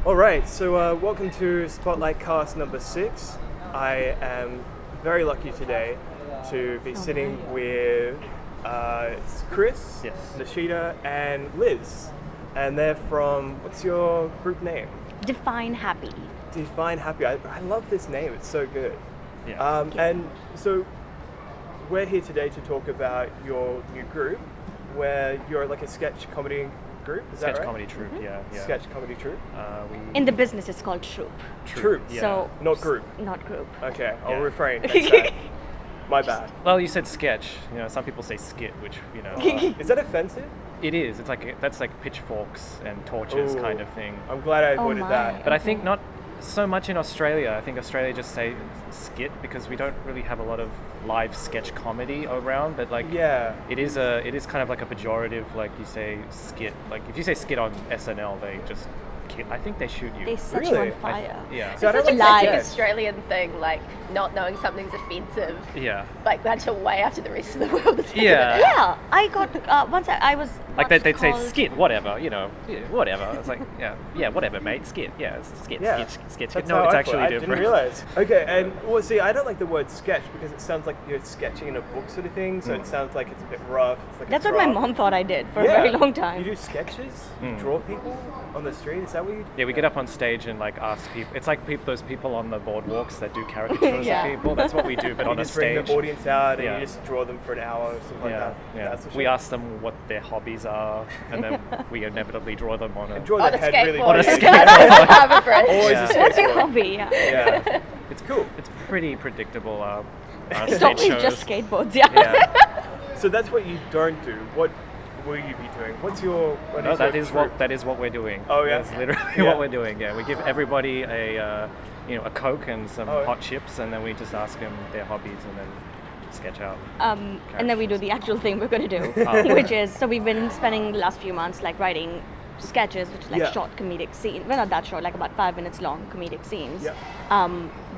All right, so welcome to Spotlight Cast number 6. I am very lucky today to be sitting with it's Chris, Yes. Nishita, and Liz. And they're from, what's your group name? Define happy. Define Happy. I love this name, it's so good. Yeah. And so we're here today to talk about your new group, where you're like a sketch comedy group, is that Sketch right? comedy troupe, yeah. Sketch comedy troupe? In the business, it's called troupe. Troupe, yeah. So not group. Not group. Okay, I'll Yeah. refrain next time. My bad. Well, you said sketch. Some people say skit, which Is that offensive? it is. It's like that's like pitchforks and torches Ooh. kind of thing. I'm glad I Oh avoided my. that. But I think not so much in Australia. I think Australia just say skit because we don't really have a lot of live sketch comedy around. But like, Yeah. it is kind of like a pejorative. Like you say skit. Like if you say skit on SNL, they just I think they shoot you. They set Really? you on fire. Yeah. So I don't Such a like classic sketch. Australian thing, like not knowing something's offensive. Yeah. Like that's a way after the rest of the world is. Yeah. Yeah, I got once I was Like what's they'd say called- skit, whatever, yeah, whatever. It's like, yeah, whatever, mate, skit, yeah, it's skit, Yeah. skit. That's No, how it's I actually thought. I different. didn't realize. Okay, and well, see, I don't like the word sketch because it sounds like you're sketching in a book sort of thing. So it sounds like it's a bit rough. It's like That's a what my draft. mom thought I did for Yeah. a very long time. You do sketches? You draw people on the street? Is that what you do? Yeah, we get up on stage and like ask people. It's like those people on the boardwalks that do caricatures Yeah. of people. That's what we do, but You on a just bring stage. the audience out and Yeah. you just draw them for an hour or something like Yeah, that. yeah. That's the We shit. ask them what their hobbies are, and then we inevitably draw them on a. And draw On their a head really skateboard. On a big. skateboard. Harbour Bridge. Always Yeah. a What's your skateboard. hobby? Yeah. Yeah. It's cool. It's pretty predictable. Our It's stage always shows. just skateboards. Yeah. Yeah. So that's what you don't do. What will you be doing? What No, is that your is troupe? that is what we're doing. Oh, yeah? That's literally Yeah. what we're doing. Yeah, we give everybody a Coke and some Oh, yeah. hot chips, and then we just ask them their hobbies, and then sketch out. And then we do the actual thing we're going to do, Oh. which is, so we've been spending the last few months like writing sketches, which are like Yeah. short comedic scenes. Well, not that short, like about 5 minutes long comedic scenes Yeah.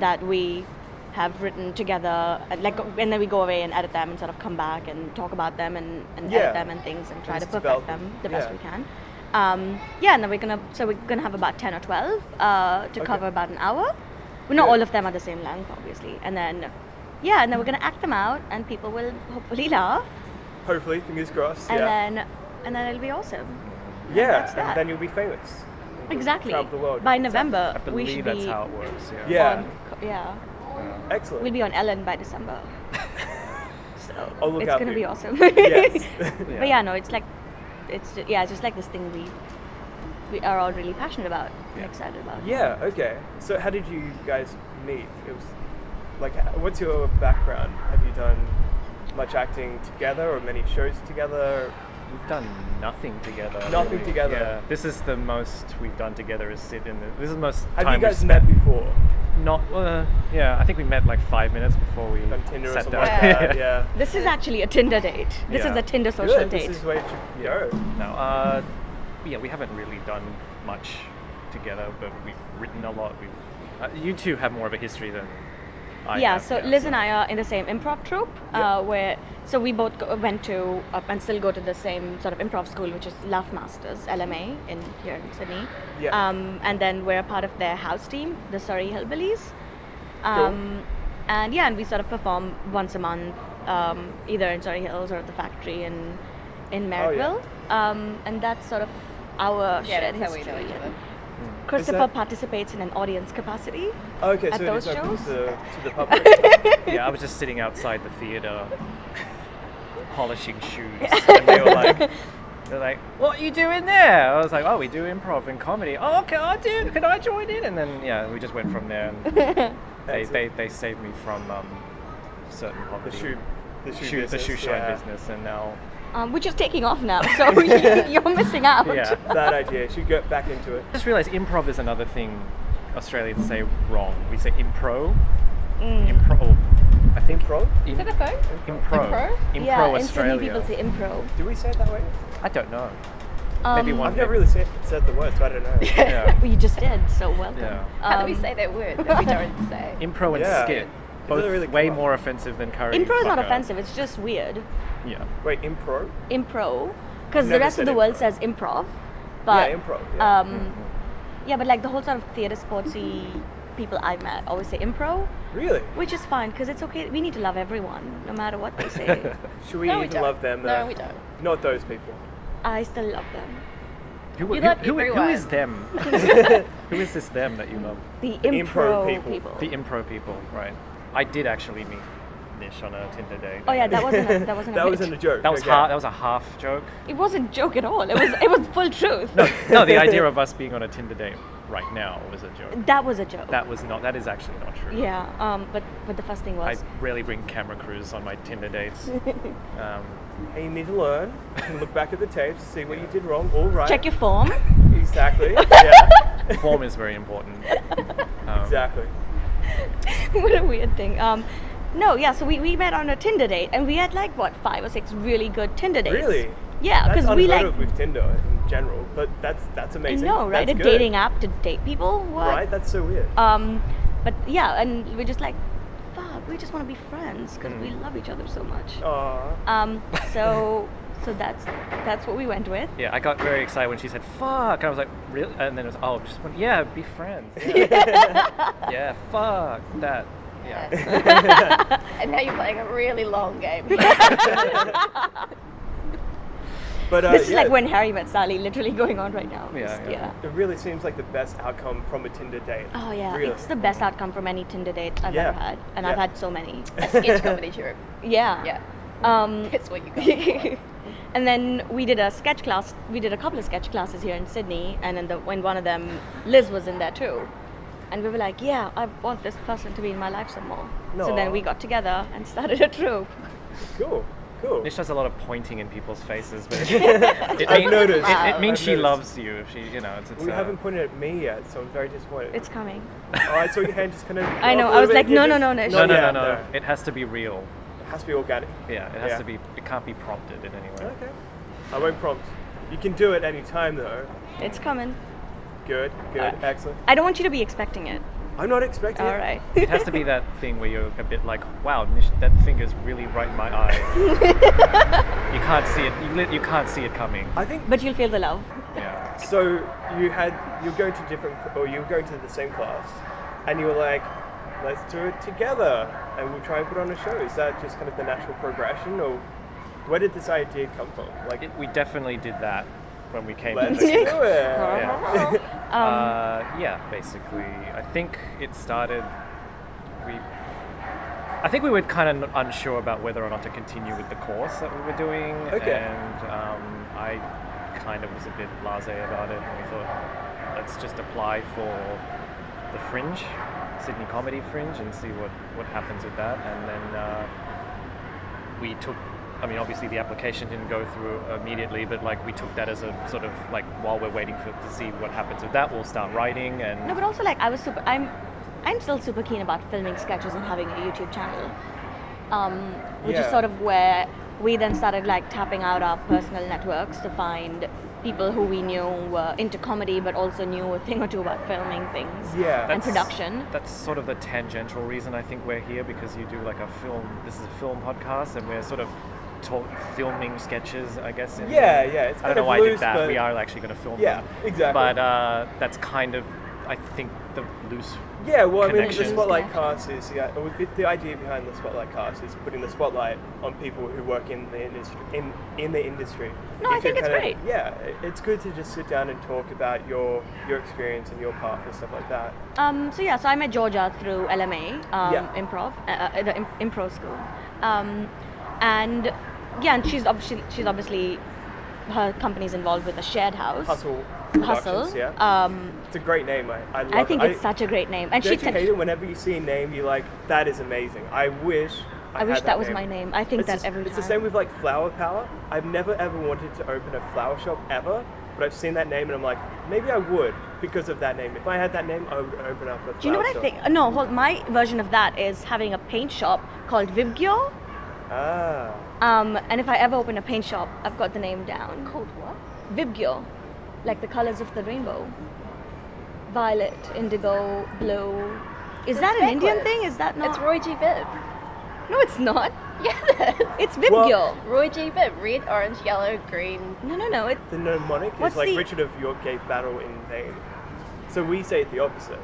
that we have written together, and then we go away and edit them and sort of come back and talk about them and Yeah. edit them and things and try to Just perfect develop them them. the best Yeah. we can. And then we're gonna have about 10 or 12 to cover about an hour. Well, not Good. all of them are the same length, obviously. And then we're gonna act them out, and people will hopefully laugh, Hopefully, fingers crossed. and yeah. then it'll be awesome. And Yeah, that's and that. then you'll be famous. Exactly. Travel the world. By November, I we believe should that's be how it works. Yeah. Yeah. on. Yeah, Excellent. we'll be on Ellen by December. So I'll look it's out gonna for be you. awesome. Yes. But yeah, no, it's just like this thing we are all really passionate about and excited about. Yeah, okay. So how did you guys meet? It was like, what's your background? Have you done much acting together or many shows together? We've done nothing together. Nothing really. together. Yeah. This is the most we've done together. Is sit in the. This is the most Have time you guys we've met spent. before? Not. Yeah. I think we met like 5 minutes before we On Tinder or sat something down. like that? Yeah. This is actually a Tinder date. This Yeah. is a Tinder social Good, date. this is where it should go. No. Yeah. We haven't really done much together, but we've written a lot. You two have more of a history than I Yeah, have. so Liz and I are in the same improv troupe, Yeah. so we both went to and still go to the same sort of improv school, which is Laugh Masters, LMA, here in Sydney. Yeah. And then we're a part of their house team, the Surrey Hillbillies. Cool. And we sort of perform once a month, either in Surrey Hills or at the factory in Merrickville. And that's sort of our Yeah, shared that's how we history. know each other. Christopher that- participates in an audience capacity. Okay, At so those it is open shows? to the public. Yeah, I was just sitting outside the theater, polishing shoes, and they're like, "What are you doing there?" I was like, "Oh, we do improv and comedy." Oh, okay, I do. Can I join in? And then we just went from there. And they saved me from certain the poverty. shoe the shoe shine yeah. business, and now Which is taking off now, so you're missing out. yeah. Bad idea. Should get back into it. I just realized improv is another thing Australians say wrong. We say impro. Impro. I think Impro? Is that a thing? Impro. Impro? Impro Yeah, in Australia. Sydney people say impro. Do we say it that way? I don't know. Maybe one. I've never really said the word, so I don't know. Yeah. Well, you just did, so welcome. Yeah. How do we say that word that we don't say? Impro and Yeah. skit. It Both doesn't really way come up. more offensive than curry. Impro is not fucker. offensive, it's just weird. Yeah. Wait, impro? Impro, because the Never rest of said the world improv. says improv, but Yeah, improv, yeah. Yeah, but like the whole sort of theatre sportsy people I've met always say impro, Really? which is fine because it's okay. We need to love everyone, no matter what they say. Should we No, we even don't. love them? No, we don't. Not those people. I still love them. Who, You love who everyone. is them? Who is this them that you love? The impro impro people. The impro people, right? I did actually meet Nish on a Tinder date. Oh yeah, that wasn't a, that wasn't a That bit. wasn't a joke. That was okay. that was a half joke. It wasn't a joke at all. It was full truth. No, the idea of us being on a Tinder date right now was a joke. That was a joke. That was not. That is actually not true. Yeah. But the first thing I was rarely bring camera crews on my Tinder dates. And you need to learn and look back at the tapes, see what you did wrong. All right. check your form. Exactly. Yeah. Form is very important. Exactly. What a weird thing. No, yeah. So we met on a Tinder date, and we had like what 5 or 6 really good Tinder dates. Really? Yeah, That's because we unheard like. of with Tinder in general, but that's I amazing. know, right? That's A good. dating app to date people. What? Right? That's so weird. But yeah, and we're just like, fuck, we just want to be friends because we love each other so much. Aw. So that's what we went with. Yeah, I got very excited when she said "fuck," and I was like, "Really?" And then it was, "Oh, just one, yeah, be friends." Yeah, yeah, fuck that. Yeah. And now you're playing a really long game. But This is yeah, like when Harry met Sally, literally going on right now. Yeah, Just- yeah. it really seems like the best outcome from a Tinder date. Oh yeah, Really. it's the best outcome from any Tinder date I've Yeah. ever had, and I've Yeah. had so many. A sketch comedy troupe. Yeah. Yeah. Um, That's what you got. and then we did a sketch class. We did a couple of sketch classes here in Sydney, and when one of them, Liz was in there too. And we were like, yeah, I want this person to be in my life some more. So then Aw. we got together and started a troupe. Cool. Cool. Nish does a lot of pointing in people's faces, but I've noticed. It means I've she noticed. loves you. If she, you know, it's. We haven't pointed at me yet, so I'm very disappointed. It's coming. Oh, I saw your hand just kind of. I know, go up a I was little like, bit. no, You no, just- no, Nish. No, no, yeah, no, no. It has to be real. It has to be organic. Yeah, it has Yeah. to be. It can't be prompted in any way. Okay. I won't prompt. You can do it any time though. It's coming. Good. Excellent. I don't want you to be expecting it. I'm not expecting All it. right. It has to be that thing where you're a bit like, wow, Nish, that finger's really right in my eye. You can't see it. You can't see it coming. I think But you'll feel the love. Yeah. so. You're going to you were going to the same class, and you were like, let's do it together, and we'll try and put on a show. Is that just kind of the natural progression, or where did this idea come from? Like, We definitely did that when we came let's to do this. it. Yeah. Yeah, basically. I think it started. I think we were kind of unsure about whether or not to continue with the course that we were doing, Okay. and I kind of was a bit blasé about it, and we thought, let's just apply for the Fringe, Sydney Comedy Fringe, and see what happens with that. And then we took. I mean, obviously the application didn't go through immediately, but like we took that as a sort of like while we're waiting to see what happens with that, we'll start writing and. No, but also like I'm still super keen about filming sketches and having a YouTube channel, which is Yeah. sort of where we then started like tapping out our personal networks to find people who we knew were into comedy but also knew a thing or two about filming things Yeah. and production. That's sort of the tangential reason I think we're here, because you do like a film. This is a film podcast, and we're sort of filming sketches, I guess. Yeah, it's I kind don't know of why I loose, did that. but We are actually going to film yeah, them. exactly. But that's kind of, I think, the loose. Yeah, well, I mean, the connections. Spotlight cast is the idea behind the Spotlight cast is putting the spotlight on people who work in the industry. In the industry. No, I If think you're it's kind of- great. Yeah, it's good to just sit down and talk about your experience and your path and stuff like that. So I met Georgia through LMA Yeah. improv, the improv school, and she's obviously her company's involved with a shared house. Hustle Hustle. Productions, yeah. It's a great name. I love it. I think it's such a great name, and Don't you hate it whenever you see a name, you're like, that is amazing. I wish I wish had that was my name. I think that every It's time. the same with like Flower Power. I've never ever wanted to open a flower shop ever, but I've seen that name and I'm like, maybe I would because of that name. If I had that name, I would open up a flower shop. Do you know what I think? No, my version of that is having a paint shop called Vibgyo. Ah. And if I ever open a paint shop, I've got the name down. Called what? Vibgyo, like the colors of the rainbow. Violet, indigo, blue. Is that an Indian backwards. thing? Is that not? It's Roy G. Bibb. No, it's not. Yeah, it is. It's Vibgyo. Roy G. Bibb. Red, orange, yellow, green. No. The mnemonic What's is like the- Richard of York gave battle in vain. So we say it the opposite.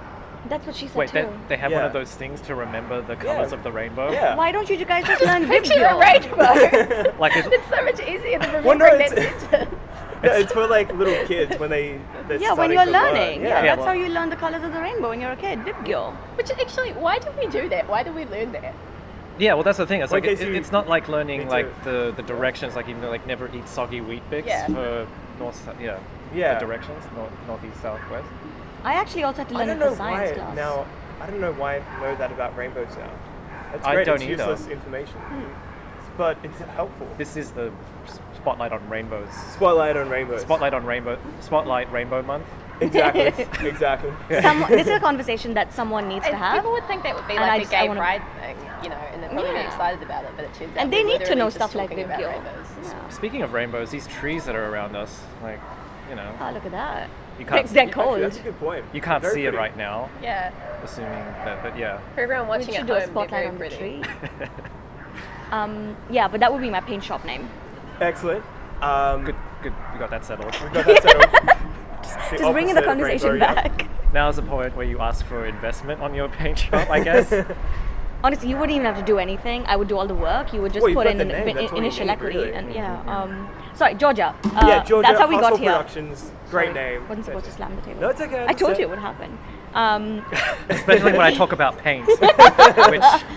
That's what she said Wait, too. they have one Yeah. of those things to remember the colors of the rainbow? Yeah. Why don't you guys just learn Picture a Vibgyo? rainbow. Like It's so much easier than Well, no, remembering that it's- sentence. No, it's for like little kids when they're Yeah, when starting you're to learning. learn. Yeah, Yeah, that's how you learn the colors of the rainbow when you're a kid. Vibgyo. Which actually, why do we do that? Why do we learn that? Yeah, well, that's the thing. It's Well, like in case you it's not like learning need like to- the directions, like even like never eat soggy wheat bix Yeah. for Yeah. the directions, northeast, southwest. I actually also had to I learn don't it know for science why class. now. I don't know why I know that about rainbows now. That's I great. don't it's either. useless information, but it's helpful. This is the spotlight on rainbows. Spotlight on rainbows. Spotlight Rainbow Month. Exactly. Exactly. This is a conversation that someone needs to And have. people would think that would be And I like a just- I gay wanna- pride thing, you know, and they'd probably be Yeah. excited about it, but it turns out And they we're need to literally know just stuff like talking about Vibgyo. rainbows. Yeah. Speaking of rainbows, these trees that are around us, like, you know, Oh, look at that. you can't They're Actually, cold. that's a good point. you can't Very see it pretty. right now, Yeah. assuming that, but yeah. For everyone We watching should at do a home, they're spotlight very on the pretty. tree. Yeah, but that would be my paint shop name. Excellent. Good, we got that settled. We got that settled. Just bringing the conversation back. Now's the point where you ask for investment on your paint shop, I guess. Honestly, you wouldn't even have to do anything. I would do all the work. You would just Well, you've put got in the name, that's all you initial need, equity, really. and sorry, Georgia. Yeah, Georgia. That's how we got Hustle here. Productions. Great Sorry, name. Wasn't supposed to slam the table. No, it's okay. I told understand. you it would happen. Especially when I talk about paint,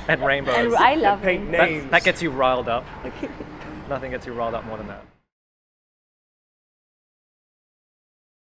and rainbows. And I love Paint it. names. That gets you riled up. Nothing gets you riled up more than that.